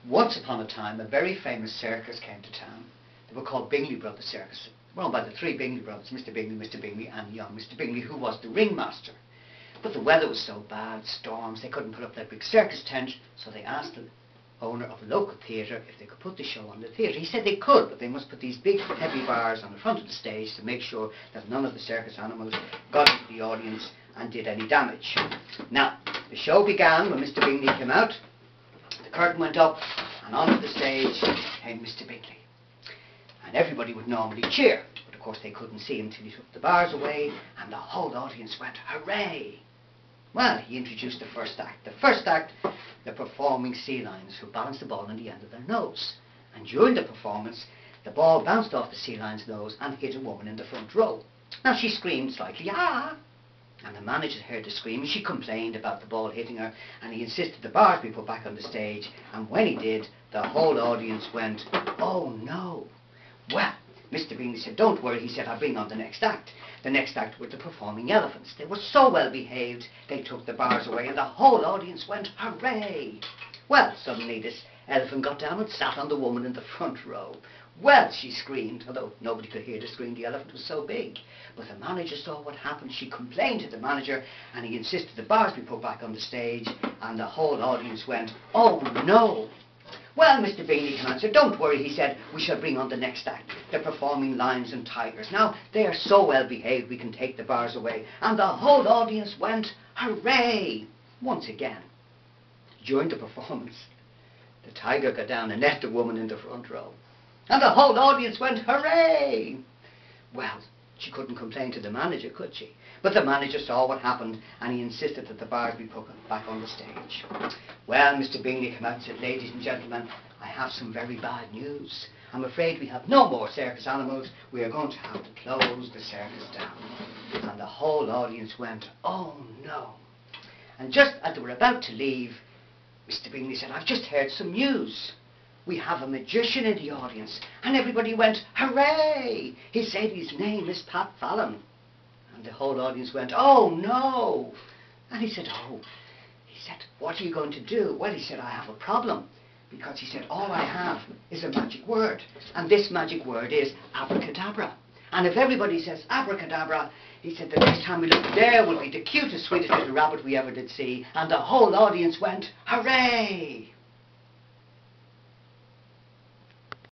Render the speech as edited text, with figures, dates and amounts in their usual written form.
Once upon a time, a very famous circus came to town. They were called Bingley Brothers Circus, run by the three Bingley brothers, Mr. Bingley, and young Mr. Bingley, who was the ringmaster. But the weather was so bad, storms, they couldn't put up their big circus tent, so they asked the owner of a local theatre if they could put the show on the theatre. He said they could, but they must put these big heavy bars on the front of the stage to make sure that none of the circus animals got into the audience and did any damage. Now, the show began when Mr. Bingley came out. The curtain went up, and onto the stage came Mr. Bingley. And everybody would normally cheer, but of course they couldn't see him till he took the bars away, and the whole audience went, hooray! Well, he introduced the first act. The first act, the performing sea lions who balanced the ball on the end of their nose. And during the performance, the ball bounced off the sea lion's nose and hit a woman in the front row. Now she screamed slightly, ah! And the manager heard the scream, and she complained about the ball hitting her, and he insisted the bars be put back on the stage, and when he did, the whole audience went, oh no! Well, Mr. Bingley said, don't worry, he said, I'll bring on the next act. The next act were the performing elephants. They were so well behaved, they took the bars away, and the whole audience went, hooray! Well, suddenly this elephant got down and sat on the woman in the front row. Well, she screamed, although nobody could hear the scream, the elephant was so big. But the manager saw what happened. She complained to the manager, and he insisted the bars be put back on the stage, and the whole audience went, oh no! Well, Mr. Bingley came out and said, don't worry, he said, we shall bring on the next act, the performing lions and tigers. Now, they are so well behaved, we can take the bars away. And the whole audience went, hooray! Once again, during the performance, the tiger got down and left the woman in the front row. And the whole audience went, hooray! Well, she couldn't complain to the manager, could she? But the manager saw what happened, and he insisted that the bars be put back on the stage. Well, Mr. Bingley came out and said, ladies and gentlemen, I have some very bad news. I'm afraid we have no more circus animals. We are going to have to close the circus down. And the whole audience went, oh no. And just as they were about to leave, Mr. Bingley said, I've just heard some news. We have a magician in the audience. And everybody went, hooray! He said his name is Pat Fallon. And the whole audience went, oh no! And he said, oh. He said, what are you going to do? Well, he said, I have a problem. Because he said, all I have is a magic word. And this magic word is abracadabra. And if everybody says abracadabra, he said, the next time we look there will be the cutest, sweetest little rabbit we ever did see. And the whole audience went, hooray!